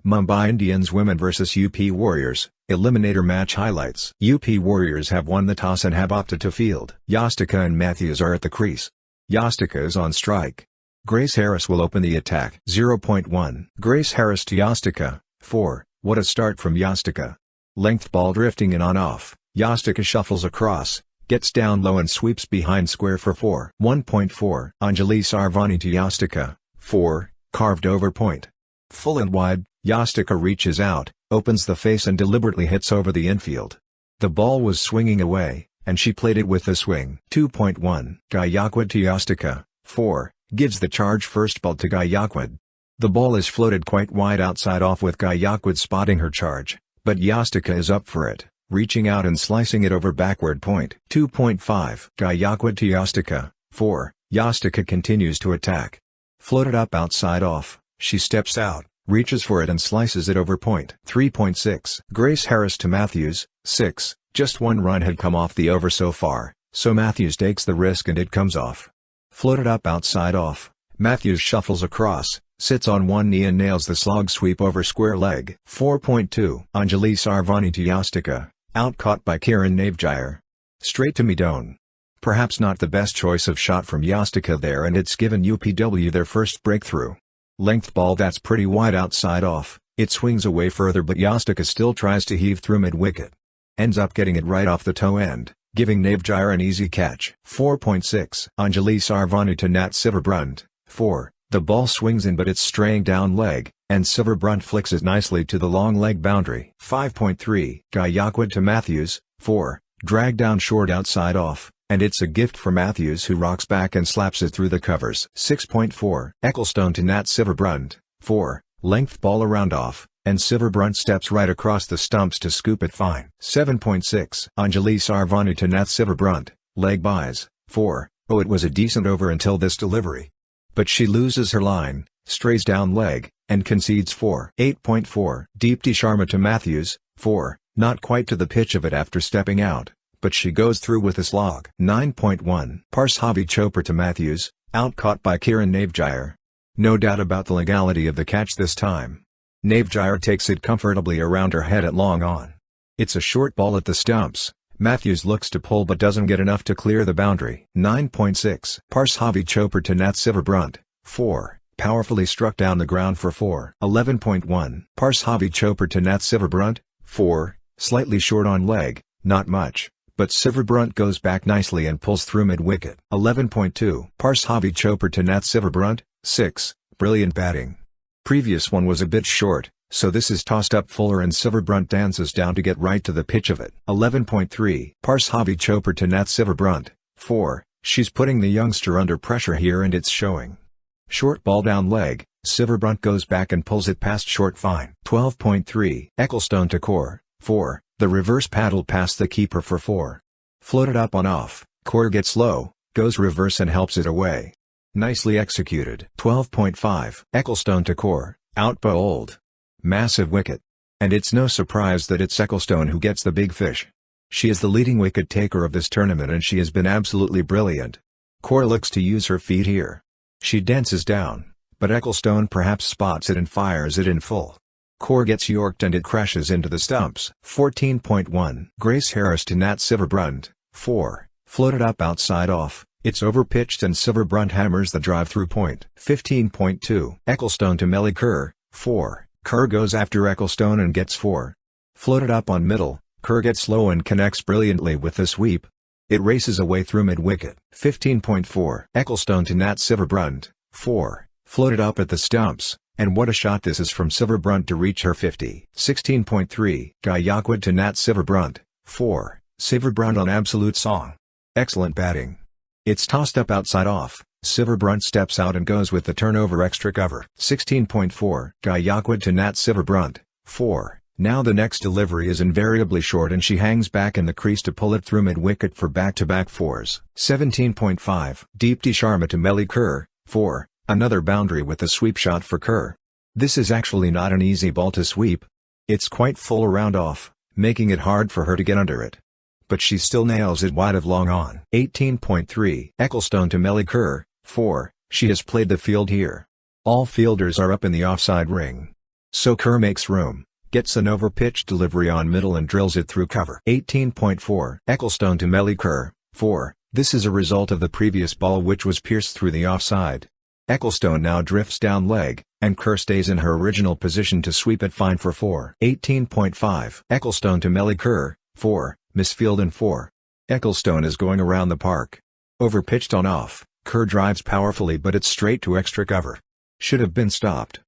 Mumbai Indians women vs UP Warriors, Eliminator match highlights. UP Warriors have won the toss and have opted to field. Yastika and Matthews are at the crease. Yastika is on strike. Grace Harris will open the attack. 0.1. Grace Harris to Yastika, 4. What a start from Yastika. Length ball drifting in on-off. Yastika shuffles across, gets down low and sweeps behind square for 4. 1.4. Anjali Sarvani to Yastika, 4, carved over point. Full and wide, Yastika reaches out, opens the face and deliberately hits over the infield. The ball was swinging away, and she played it with a swing. 2.1. Gayakwad to Yastika, 4, gives the charge first ball to Gayakwad. The ball is floated quite wide outside off with Gayakwad spotting her charge, but Yastika is up for it, reaching out and slicing it over backward point. 2.5. Gayakwad to Yastika, 4, Yastika continues to attack. Floated up outside off, she steps out, reaches for it and slices it over point. 3.6. Grace Harris to Matthews, 6, just one run had come off the over so far, so Matthews takes the risk and it comes off. Floated up outside off, Matthews shuffles across, sits on one knee and nails the slog sweep over square leg. 4.2. Anjali Sarvani to Yastika, out-caught by Kiran Navjire. Straight to Midone. Perhaps not the best choice of shot from Yastika there, and it's given UPW their first breakthrough. Length ball that's pretty wide outside off, it swings away further but Yastika still tries to heave through mid-wicket. Ends up getting it right off the toe end, giving Navjire an easy catch. 4.6. Anjali Sarvani to Sciver-Brunt, 4, the ball swings in but it's straying down leg, and Sciver-Brunt flicks it nicely to the long leg boundary. 5.3. Gayakwad to Matthews, 4, dragged down short outside off, and it's a gift for Matthews who rocks back and slaps it through the covers. 6.4. Ecclestone to Sciver-Brunt, 4, length ball around off, and Sciver-Brunt steps right across the stumps to scoop it fine. 7.6. Anjali Sarvani to Sciver-Brunt, leg buys, 4, oh it was a decent over until this delivery. But she loses her line, strays down leg, and concedes 4. 8.4. Deepti Sharma to Matthews, 4, not quite to the pitch of it after stepping out, but she goes through with a slog. 9.1. Parshavi Chopra to Matthews, out-caught by Kiran Navjire. No doubt about the legality of the catch this time. Navjire takes it comfortably around her head at long on. It's a short ball at the stumps. Matthews looks to pull but doesn't get enough to clear the boundary. 9.6. Parshavi Chopra to Sciver-Brunt, 4, powerfully struck down the ground for 4. 11.1. Parshavi Chopra to Sciver-Brunt, 4, slightly short on leg, not much, but Sciver-Brunt goes back nicely and pulls through mid-wicket. 11.2. Parshavi Chopra to Sciver-Brunt, 6, brilliant batting. Previous one was a bit short, so this is tossed up fuller and Sciver-Brunt dances down to get right to the pitch of it. 11.3. Parshavi Chopra to Sciver-Brunt, 4, she's putting the youngster under pressure here and it's showing. Short ball down leg, Sciver-Brunt goes back and pulls it past short fine. 12.3. Ecclestone to Kaur, 4, the reverse paddle past the keeper for 4. Floated up on off, Kaur gets low, goes reverse and helps it away. Nicely executed. 12.5. Ecclestone to Kaur, out bowled. Massive wicket. And it's no surprise that it's Ecclestone who gets the big fish. She is the leading wicket taker of this tournament and she has been absolutely brilliant. Kaur looks to use her feet here. She dances down, but Ecclestone perhaps spots it and fires it in full. Kaur gets yorked and it crashes into the stumps. 14.1. Grace Harris to Sciver-Brunt, 4, floated up outside off, it's overpitched and Sciver-Brunt hammers the drive through point. 15.2. Ecclestone to Melie Kerr, 4, Kerr goes after Ecclestone and gets 4. Floated up on middle, Kerr gets low and connects brilliantly with the sweep. It races away through mid-wicket. 15.4. Ecclestone to Sciver-Brunt, 4, floated up at the stumps, and what a shot this is from Sciver-Brunt to reach her 50. 16.3. Gayakwad to Sciver-Brunt, 4, Sciver-Brunt on absolute song. Excellent batting. It's tossed up outside off, Sciver-Brunt steps out and goes with the turnover extra cover. 16.4. Gayakwad to Sciver-Brunt, 4, now the next delivery is invariably short and she hangs back in the crease to pull it through mid-wicket for back-to-back 4s. 17.5. Deepti Sharma to Melie Kerr, 4, another boundary with a sweep shot for Kerr. This is actually not an easy ball to sweep. It's quite full around off, making it hard for her to get under it. But she still nails it wide of long on. 18.3. Ecclestone to Melie Kerr, 4, she has played the field here. All fielders are up in the offside ring. So Kerr makes room, gets an over-pitched delivery on middle and drills it through cover. 18.4 Ecclestone to Melie Kerr, 4. This is a result of the previous ball which was pierced through the offside. Ecclestone now drifts down leg, and Kerr stays in her original position to sweep it fine for 4. 18.5 Ecclestone to Melie Kerr, 4. Misfield and 4. Ecclestone is going around the park. Over-pitched on off, Kerr drives powerfully but it's straight to extra cover. Should have been stopped.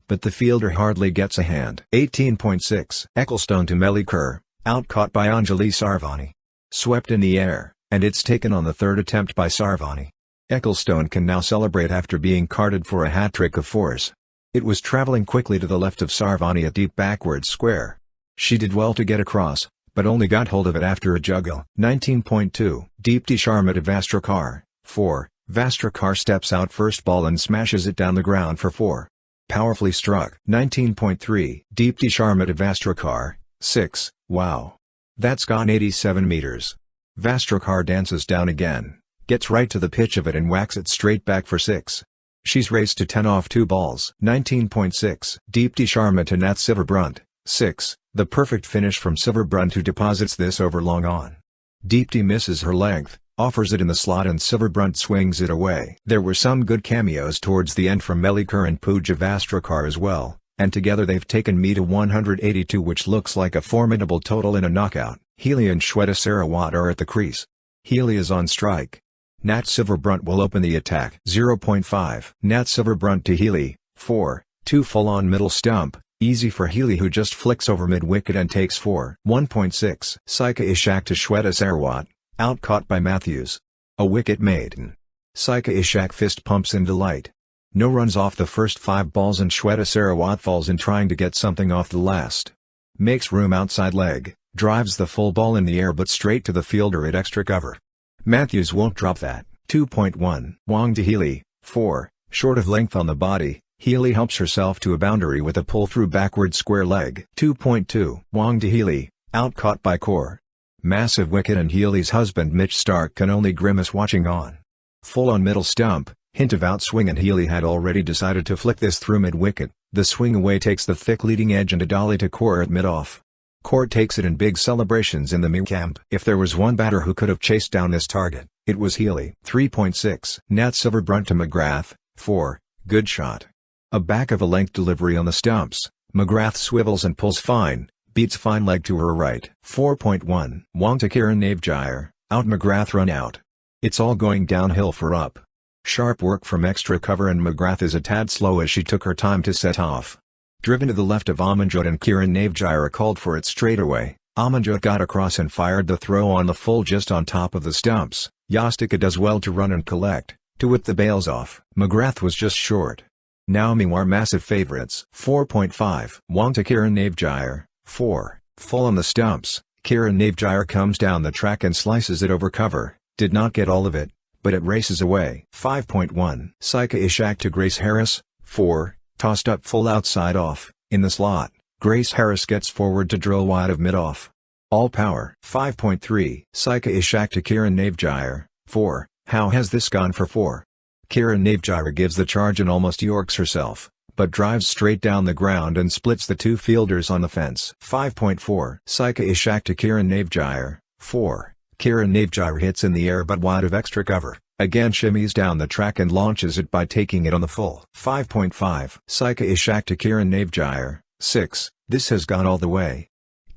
But the fielder hardly gets a hand. 18.6 Ecclestone to Melie Kerr, out caught by Anjali Sarvani. Swept in the air, and it's taken on the third attempt by Sarvani. Ecclestone can now celebrate after being carded for a hat-trick of 4s. It was travelling quickly to the left of Sarvani at deep backward square. She did well to get across, but only got hold of it after a juggle. 19.2 Deepti Sharma to Vastrakar, 4. Vastrakar steps out first ball and smashes it down the ground for 4. Powerfully struck. 19.3 Deepti Sharma to Vastrakar, 6. Wow. That's gone 87 meters. Vastrakar dances down again, gets right to the pitch of it and whacks it straight back for 6. She's raced to 10 off 2 balls. 19.6 Deepti Sharma to Sciver-Brunt, 6. The perfect finish from Sciver-Brunt who deposits this over long on. Deepti misses her length, offers it in the slot and Sciver-Brunt swings it away. There were some good cameos towards the end from Melie Kerr and Pooja Vastrakar as well, and together they've taken me to 182 which looks like a formidable total in a knockout. Hayley and Shweta Sarawat are at the crease. Hayley is on strike. Sciver-Brunt will open the attack. 0.5 Sciver-Brunt to Hayley, 4. 2 full-on middle stump, easy for Hayley who just flicks over mid-wicket and takes 4. 1.6 Saika Ishak to Shweta Sarawat, out caught by Matthews. A wicket maiden. Saika Ishak fist pumps in delight. No runs off the first 5 balls and Shweta Sarawat falls in trying to get something off the last. Makes room outside leg, drives the full ball in the air but straight to the fielder at extra cover. Matthews won't drop that. 2.1 Wong to Hayley, 4. Short of length on the body, Hayley helps herself to a boundary with a pull through backward square leg. 2.2 Wong to Hayley, out caught by Kaur. Massive wicket and Hayley's husband Mitch Stark can only grimace watching on. Full on middle stump, hint of outswing and Hayley had already decided to flick this through mid-wicket. The swing away takes the thick leading edge and a dolly to Kaur at mid-off. Kaur takes it in big celebrations in the Melie camp. If there was one batter who could have chased down this target, it was Hayley. 3.6 Sciver-Brunt to McGrath, 4. Good shot. A back-of-a-length delivery on the stumps, McGrath swivels and pulls fine, beats fine leg to her right. 4.1 Wong to Kiran Navjire, out McGrath run out. It's all going downhill for up. Sharp work from extra cover and McGrath is a tad slow as she took her time to set off. Driven to the left of Amanjot and Kiran Navjire called for it straight away. Amanjot got across and fired the throw on the full just on top of the stumps. Yastika does well to run and collect, to whip the bails off. McGrath was just short. Naomi were massive favourites. 4.5 Wong to Kiran Navjire, 4. Full on the stumps, Kiran Navjire comes down the track and slices it over cover, did not get all of it, but it races away. 5.1 Saika Ishak to Grace Harris, 4. Tossed up full outside off, in the slot, Grace Harris gets forward to drill wide of mid-off. All power. 5.3 Saika Ishak to Kiran Navjire, 4. How has this gone for 4? Kiran Navjire gives the charge and almost yorks herself, but drives straight down the ground and splits the 2 fielders on the fence. 5.4 Saika Ishak to Kiran Navjire, 4. Kiran Navjire hits in the air but wide of extra cover, again shimmies down the track and launches it by taking it on the full. 5.5 Saika Ishak to Kiran Navjire, 6. This has gone all the way.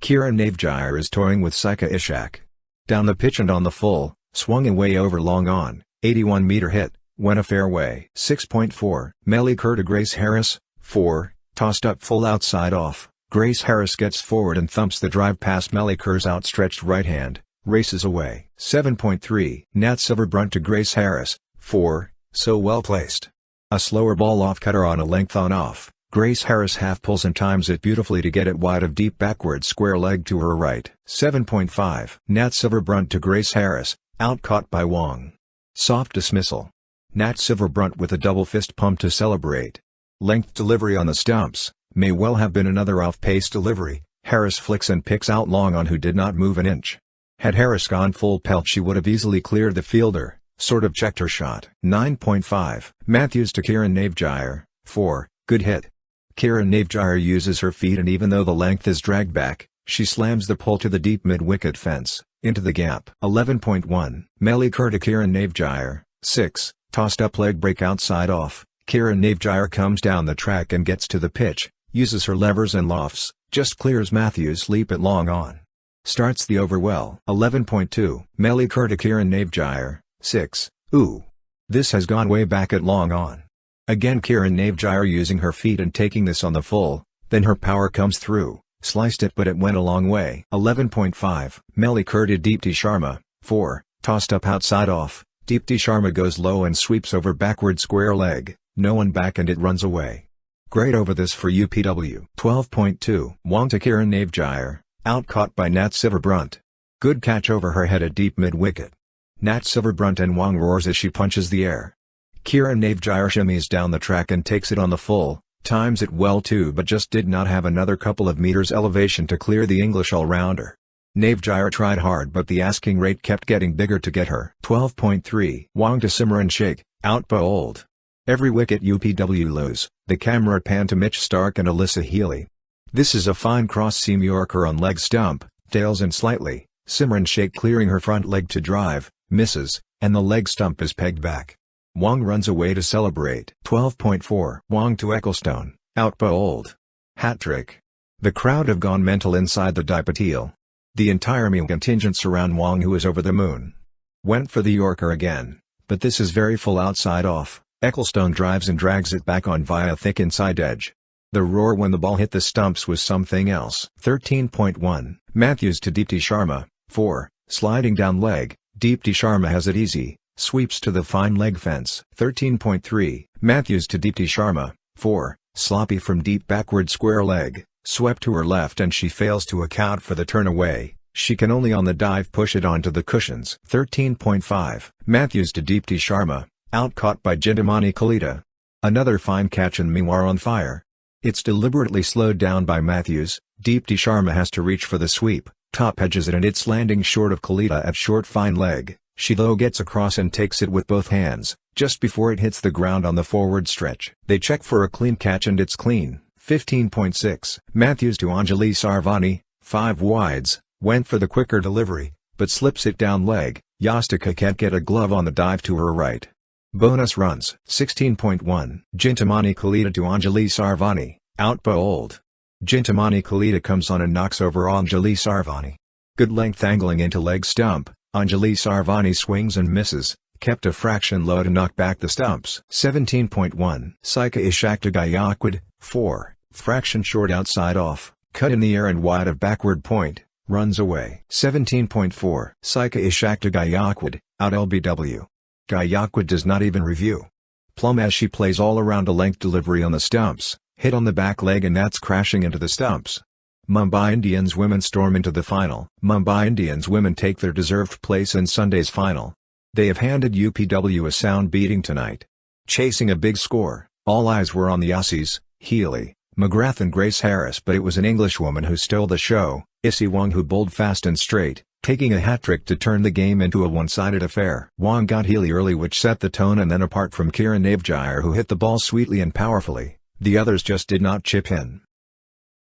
Kiran Navjire is toying with Saika Ishak. Down the pitch and on the full, swung away over long on, 81-meter hit, went a fairway. 6.4 Melie Kerr to Grace Harris, 4. Tossed up full outside off, Grace Harris gets forward and thumps the drive past Melie Kerr's outstretched right hand. Races away. 7.3 Sciver-Brunt to Grace Harris, 4. So well placed. A slower ball off cutter on a length on off, Grace Harris half pulls and times it beautifully to get it wide of deep backward square leg to her right. 7.5 Sciver-Brunt to Grace Harris, out caught by Wong. Soft dismissal. Sciver-Brunt with a double fist pump to celebrate. Length delivery on the stumps, may well have been another off-pace delivery. Harris flicks and picks out long on who did not move an inch. Had Harris gone full pelt she would have easily cleared the fielder, sort of checked her shot. 9.5 Matthews to Kiran Navjire, 4. Good hit. Kieran Navjire uses her feet, and even though the length is dragged back, she slams the pole to the deep mid-wicket fence, into the gap. 11.1 Melie Kerr to Kieran Navjire, 6, tossed up leg break outside off. Kieran Navjire comes down the track and gets to the pitch, uses her levers and lofts, just clears Matthews' leap at long on. Starts the over well. 11.2 Melie Kerr to Kieran Navjire, 6, ooh. This has gone way back at long on. Again Kieran Navjire using her feet and taking this on the full, then her power comes through, sliced it but it went a long way. 11.5 Melie Kerr to Deepti Sharma, 4, tossed up outside off. Deepti Sharma goes low and sweeps over backward square leg, no one back and it runs away. Great over this for UPW. 12.2 Wong to Kieran Navjire, out caught by Nat Sciver-Brunt. Good catch over her head at deep mid-wicket. Nat Sciver-Brunt and Wong roars as she punches the air. Kieran Navjire shimmies down the track and takes it on the full, times it well too but just did not have another couple of meters elevation to clear the English all-rounder. Navjire tried hard but the asking rate kept getting bigger to get her. 12.3 Wong to Simran Sheikh, out bowled. Every wicket UPW lose, the camera pan to Mitch Starc and Alyssa Healy. This is a fine cross-seam Yorker on leg stump, tails in slightly, Simran Sheikh clearing her front leg to drive, misses, and the leg stump is pegged back. Wong runs away to celebrate. 12.4 Wong to Ecclestone, out bowled. Hat-trick. The crowd have gone mental inside the Patil. The entire meal contingent surround Wong, who is over the moon. Went for the Yorker again, but this is very full outside off. Ecclestone drives and drags it back on via thick inside edge. The roar when the ball hit the stumps was something else. 13.1 Matthews to Deepti Sharma, 4, sliding down leg. Deepti Sharma has it easy, sweeps to the fine leg fence. 13.3 Matthews to Deepti Sharma, 4, sloppy from deep backward square leg, swept to her left and she fails to account for the turn away. She can only on the dive push it onto the cushions. 13.5 Matthews to Deepti Sharma, out caught by Jintimani Khalida. Another fine catch and Mewar on fire. It's deliberately slowed down by Matthews. Deepti Sharma has to reach for the sweep, top edges it and it's landing short of Khalida at short fine leg. She though gets across and takes it with both hands, just before it hits the ground on the forward stretch. They check for a clean catch and it's clean. 15.6 Matthews to Anjali Sarvani, 5 wides, went for the quicker delivery, but slips it down leg. Yastika can't get a glove on the dive to her right. Bonus runs. 16.1 Jintimani Khalida to Anjali Sarvani, out bowled. Jintimani Khalida comes on and knocks over Anjali Sarvani. Good length angling into leg stump. Anjali Sarvani swings and misses, kept a fraction low to knock back the stumps. 17.1 Saika Ishak to Gaikwad, 4, fraction short outside off, cut in the air and wide of backward point, runs away. 17.4 Saika Ishak to Gaikwad, out LBW. Gaikwad does not even review. Plum as she plays all around a length delivery on the stumps, hit on the back leg and that's crashing into the stumps. Mumbai Indians women storm into the final. Mumbai Indians women take their deserved place in Sunday's final. They have handed UPW a sound beating tonight. Chasing a big score, all eyes were on the Aussies, Healy, McGrath and Grace Harris, but it was an Englishwoman who stole the show, Issy Wong, who bowled fast and straight, taking a hat-trick to turn the game into a one-sided affair. Wong got Healy early, which set the tone, and then apart from Kieran Navjire, who hit the ball sweetly and powerfully, the others just did not chip in.